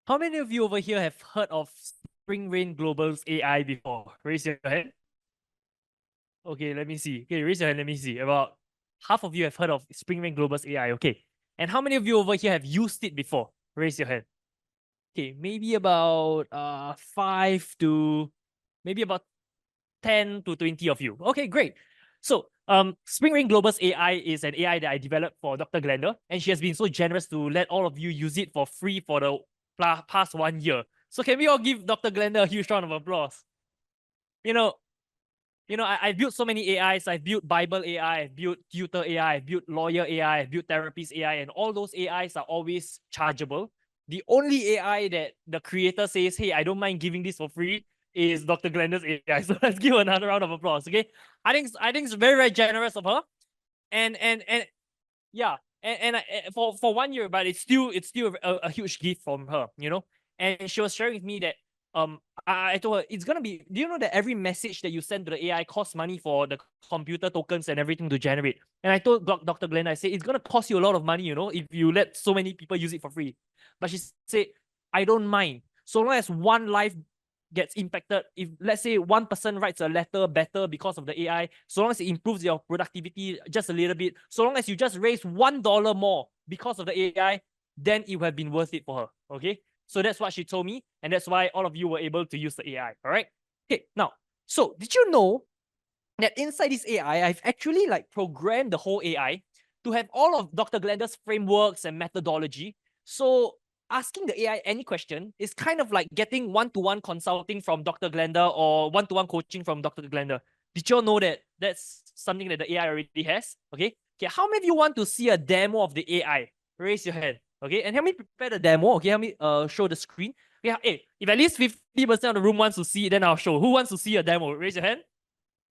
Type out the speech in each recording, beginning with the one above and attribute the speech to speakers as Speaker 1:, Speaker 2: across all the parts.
Speaker 1: How many of you over here have heard of Spring Rain Global's AI before? Raise your hand. Okay, let me see. Okay, raise your hand. Let me see. About half of you have heard of Spring Rain Global's AI. Okay. And how many of you over here have used it before? Raise your hand. Okay, maybe about 5 to maybe about 10 to 20 of you. Okay, great. So Spring Rain Global's AI is an AI that I developed for Dr. Glenda, and she has been so generous to let all of you use it for free for the past 1 year. So can we all give Dr. Glenda a huge round of applause? You know, I built so many AIs. I've built Bible AI, I've built tutor AI, I've built lawyer AI, I've built therapist AI, and all those AIs are always chargeable. The only AI that the creator says, hey, I don't mind giving this for free is Dr. Glenda's AI. So let's give another round of applause. Okay. I think it's very, very generous of her. And yeah. And for 1 year, but it's still a huge gift from her, And she was sharing with me that I told her it's gonna be. Do you know that every message that you send to the AI costs money for the computer tokens and everything to generate? And I told Dr. Glenda, I said it's gonna cost you a lot of money, if you let so many people use it for free. But she said, I don't mind so long as one life gets impacted. If let's say one person writes a letter better because of the AI, so long as it improves your productivity just a little bit, so long as you just raise $1 more because of the AI, then it would have been worth it for her. Okay. So that's what she told me, and that's why all of you were able to use the AI. All right. Okay. Now, so did you know that inside this AI, I've actually programmed the whole AI to have all of Dr. Glenda's frameworks and methodology. So asking the AI any question is kind of like getting one-to-one consulting from Dr. Glenda or one-to-one coaching from Dr. Glenda. Did you all know that that's something that the AI already has? Okay. Okay. How many of you want to see a demo of the AI? Raise your hand. Okay. And help me prepare the demo. Okay. Help me show the screen. Yeah. Hey, if at least 50% of the room wants to see it, then I'll show. Who wants to see a demo? Raise your hand.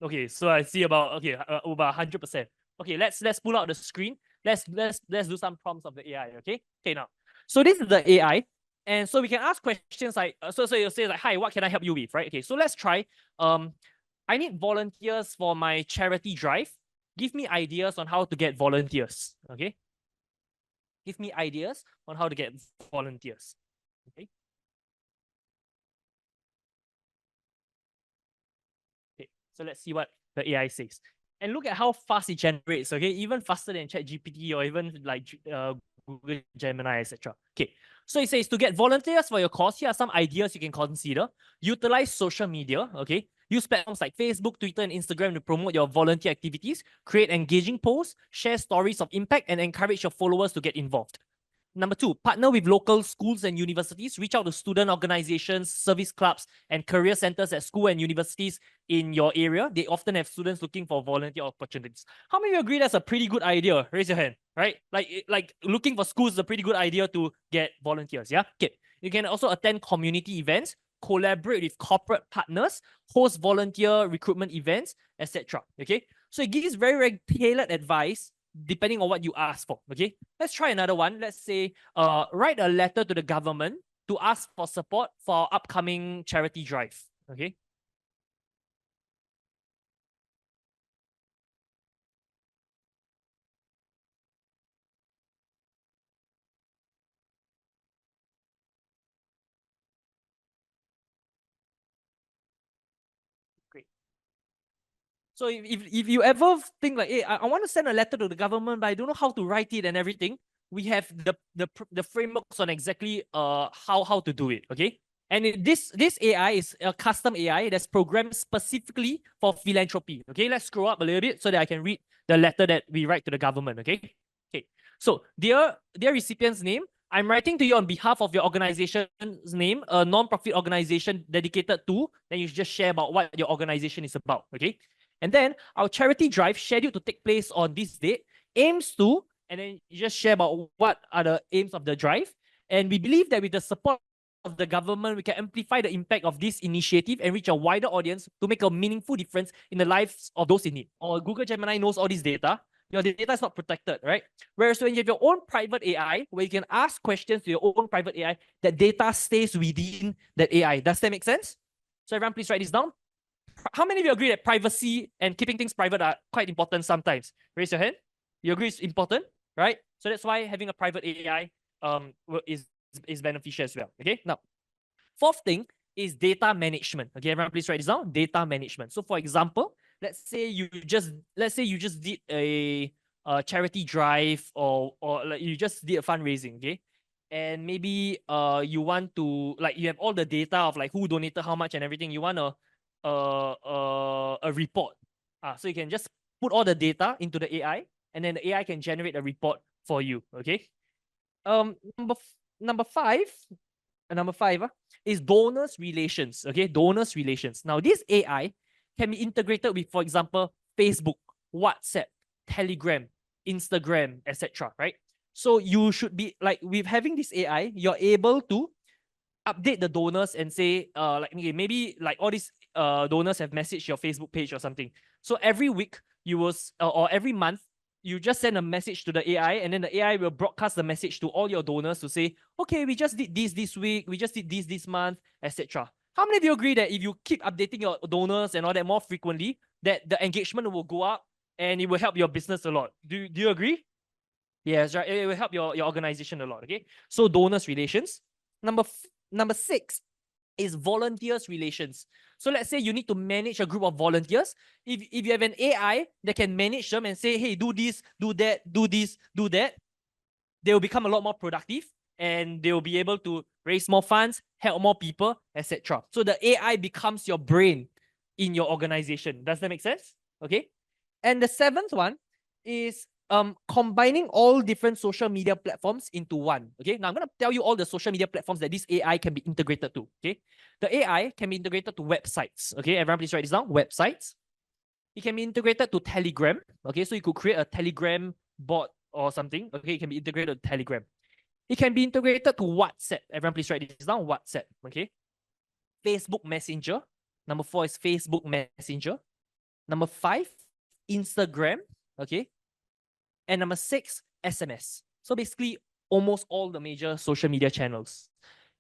Speaker 1: Okay, so I see about about 100%. Okay, let's pull out the screen. Let's do some prompts of the AI. Okay. Okay, now. So this is the AI, and so we can ask questions like so you'll say like, hi, what can I help you with? Right. Okay. So let's try. I need volunteers for my charity drive. Give me ideas on how to get volunteers. Okay. Give me ideas on how to get volunteers. Okay. Okay. So let's see what the AI says. And look at how fast it generates, okay? Even faster than ChatGPT or even like Google Gemini, etc. Okay, so it says to get volunteers for your cause, here are some ideas you can consider. Utilize social media, okay? Use platforms like Facebook, Twitter, and Instagram to promote your volunteer activities. Create engaging posts, share stories of impact, and encourage your followers to get involved. Number 2, partner with local schools and universities. Reach out to student organizations, service clubs, and career centers at school and universities in your area. They often have students looking for volunteer opportunities. How many of you agree that's a pretty good idea? Raise your hand, right? Like looking for schools is a pretty good idea to get volunteers, yeah? Okay. You can also attend community events, collaborate with corporate partners, host volunteer recruitment events, etc. Okay? So it gives very, very tailored advice depending on what you ask for. Okay, let's try another one. Let's say write a letter to the government to ask for support for our upcoming charity drive. Okay. Great. So if you ever think like, hey, I want to send a letter to the government, but I don't know how to write it and everything, we have the frameworks on exactly how to do it. Okay. And this AI is a custom AI that's programmed specifically for philanthropy. Okay, let's scroll up a little bit so that I can read the letter that we write to the government. Okay. Okay. So dear recipient's name, I'm writing to you on behalf of your organization's name, a non-profit organization dedicated to. Then you just share about what your organization is about. Okay. And then our charity drive scheduled to take place on this date aims to, and then you just share about what are the aims of the drive. And we believe that with the support of the government, we can amplify the impact of this initiative and reach a wider audience to make a meaningful difference in the lives of those in need. Or Google Gemini knows all this data. Your data is not protected, right? Whereas when you have your own private AI, where you can ask questions to your own private AI, that data stays within that AI. Does that make sense? So everyone, please write this down. How many of you agree that privacy and keeping things private are quite important sometimes? Raise your hand. You agree it's important, right? So that's why having a private AI is is beneficial as well. Okay, now fourth thing is data management. Okay, everyone please write this down. Data management. So for example, let's say you just did a charity drive, or like you just did a fundraising, okay? And maybe you want to, like, you have all the data of like who donated how much and everything. You want a report. So you can just put all the data into the AI, and then the AI can generate a report for you. Okay. Number five is donors relations. Okay, donors relations. Now, this AI can be integrated with, for example, Facebook, WhatsApp, Telegram, Instagram, etc. Right? So you should be like, with having this AI, you're able to update the donors and say, like, okay, maybe like all these donors have messaged your Facebook page or something. So every week you will, or every month, you just send a message to the AI, and then the AI will broadcast the message to all your donors to say, okay, we just did this week, we just did this month, etc. How many of you agree that if you keep updating your donors and all that more frequently, that the engagement will go up and it will help your business a lot? Do you agree? Yes, right. It will help your organization a lot. Okay. So donors relations. Number six is volunteers relations. So let's say you need to manage a group of volunteers. If you have an AI that can manage them and say, hey, do this, do that, do this, do that, they will become a lot more productive, and they will be able to raise more funds, help more people, etc. So the AI becomes your brain in your organization. Does that make sense? Okay. And the seventh one is combining all different social media platforms into one. Okay, now I'm going to tell you all the social media platforms that this AI can be integrated to. Okay, the AI can be integrated to websites. Okay, everyone please write this down. Websites. It can be integrated to Telegram. Okay, so you could create a Telegram bot or something. Okay, it can be integrated to Telegram. It can be integrated to WhatsApp. Everyone please write this down. WhatsApp. Okay, Facebook Messenger. Number 4 is Facebook Messenger. Number 5, Instagram. Okay, and number 6, SMS. So basically, almost all the major social media channels.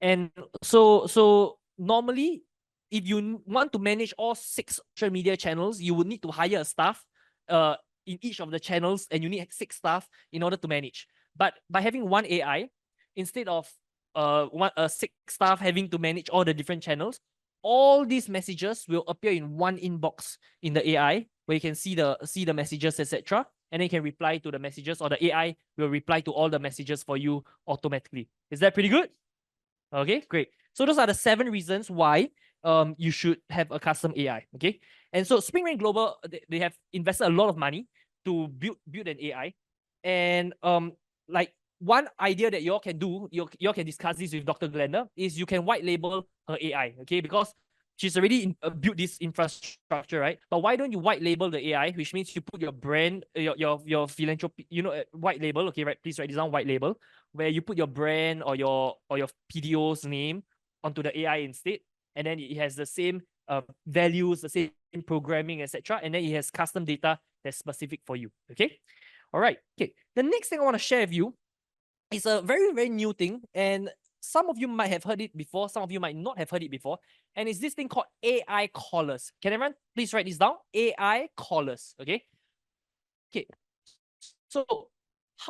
Speaker 1: And so normally, if you want to manage all 6 social media channels, you would need to hire a staff in each of the channels, and you need 6 staff in order to manage. But by having one AI, instead of 6 staff having to manage all the different channels, all these messages will appear in one inbox in the AI, where you can see the messages, etc. And then you can reply to the messages, or the AI will reply to all the messages for you automatically. Is that pretty good? Okay, great. So those are the 7 reasons why you should have a custom AI. Okay, and so Spring Rain Global, they have invested a lot of money to build an AI, and like, one idea that y'all can do, y'all can discuss this with Dr. Glenda, is you can white label her AI. Okay, because she's already built this infrastructure, right? But why don't you white label the AI, which means you put your brand, your philanthropy, white label. Okay, right? Please write this down. White label, where you put your brand or your PDO's name onto the AI instead, and then it has the same values, the same programming, etc. And then it has custom data that's specific for you. Okay, all right. Okay, the next thing I want to share with you is a very, very new thing, and some of you might have heard it before, some of you might not have heard it before, and it's this thing called AI callers. Can everyone please write this down? AI callers. Okay. Okay. So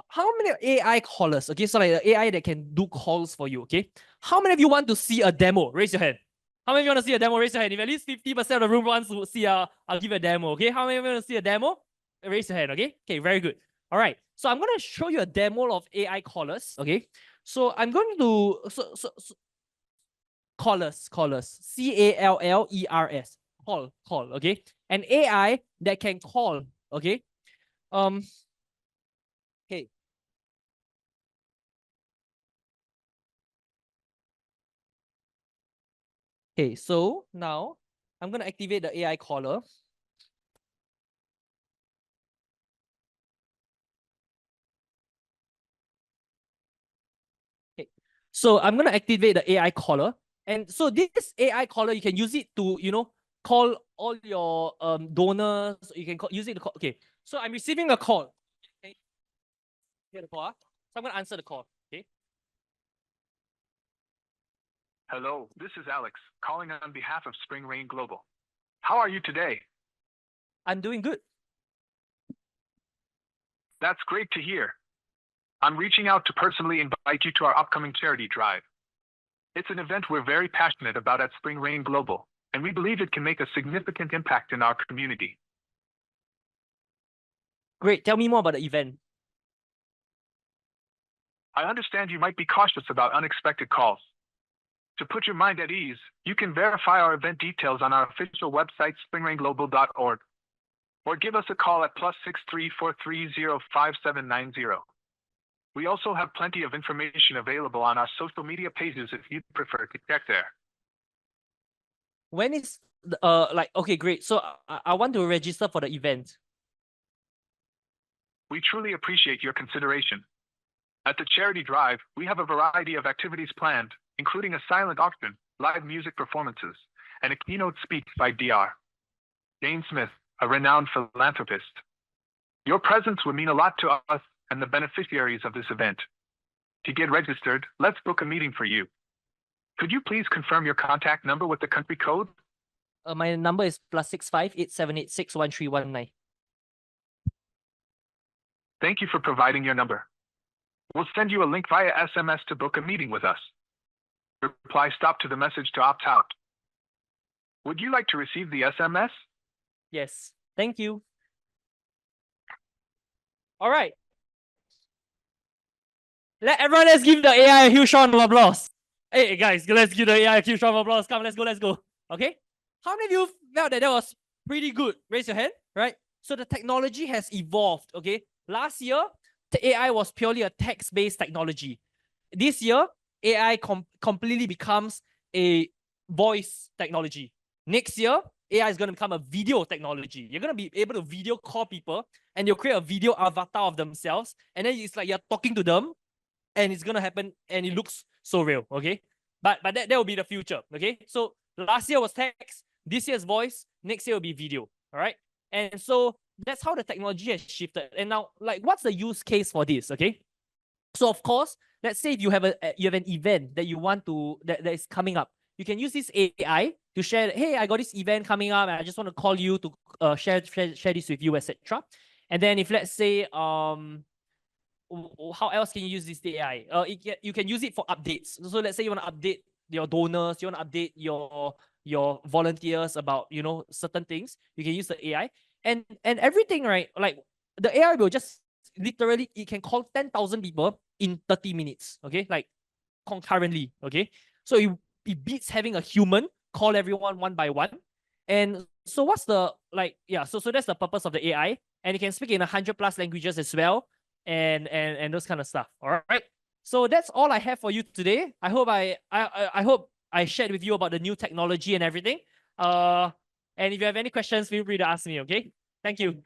Speaker 1: how many AI callers? Okay, so like the AI that can do calls for you. Okay, how many of you want to see a demo? Raise your hand. How many of you want to see a demo? Raise your hand. If at least 50% of the room wants to see, I'll give a demo. Okay, how many of you want to see a demo? Raise your hand. Okay, very good. All right, so I'm going to show you a demo of AI callers. Okay, so I'm going to callers, CALLERS, call. Okay, an AI that can call. Okay, okay. Okay, so now I'm going to activate the AI caller. Okay, so I'm going to activate the AI caller. And so this AI caller, you can use it to, call all your donors. You can use it to call. Okay, so I'm receiving a call. Okay, hear the call. So I'm going to answer the call. Okay.
Speaker 2: Hello, this is Alex, calling on behalf of Spring Rain Global. How are you today?
Speaker 1: I'm doing good.
Speaker 2: That's great to hear. I'm reaching out to personally invite you to our upcoming charity drive. It's an event we're very passionate about at Spring Rain Global, and we believe it can make a significant impact in our community.
Speaker 1: Great. Tell me more about the event.
Speaker 2: I understand you might be cautious about unexpected calls. To put your mind at ease, you can verify our event details on our official website, springrainglobal.org, or give us a call at +63 430 5790. We also have plenty of information available on our social media pages if you'd prefer to check there.
Speaker 1: When is okay, great. So I want to register for the event.
Speaker 2: We truly appreciate your consideration. At the charity drive, we have a variety of activities planned, including a silent auction, live music performances, and a keynote speech by Dr. Jane Smith, a renowned philanthropist. Your presence would mean a lot to us and the beneficiaries of this event. To get registered, let's book a meeting for you. Could you please confirm your contact number with the country code?
Speaker 1: My number is +65 8786 1319.
Speaker 2: Thank you for providing your number. We'll send you a link via SMS to book a meeting with us. Reply stop to the message to opt out. Would you like to receive the SMS?
Speaker 1: Yes. Thank you. All right. Let's give the AI a huge round of applause. Hey guys, let's give the AI a huge round of applause. Come, let's go. Okay. How many of you felt that was pretty good? Raise your hand. Right. So the technology has evolved. Okay. Last year, the AI was purely a text-based technology. This year, AI completely becomes a voice technology. Next year, AI is going to become a video technology. You're going to be able to video call people and you'll create a video avatar of themselves. And then it's like you're talking to them and it's going to happen and it looks so real. Okay. But that will be the future. Okay. So last year was text. This year's voice. Next year will be video. All right. And so that's how the technology has shifted. And now, like, what's the use case for this? Okay. So of course, let's say if you have an event that you want to that is coming up, you can use this AI to share. Hey, I got this event coming up, and I just want to call you to share this with you, etc. And then if let's say how else can you use this AI? You can use it for updates. So let's say you want to update your donors, you want to update your volunteers about certain things. You can use the AI and everything, right? Like the AI will just literally it can call 10,000 people in 30 minutes. Okay, like concurrently. Okay, so it beats having a human call everyone one by one. And so what's the so that's the purpose of the AI, and it can speak in 100+ languages as well, and those kind of stuff. All right. So that's all I have for you today. I hope I hope I shared with you about the new technology and everything. And if you have any questions, feel free to ask me. Okay. Thank you.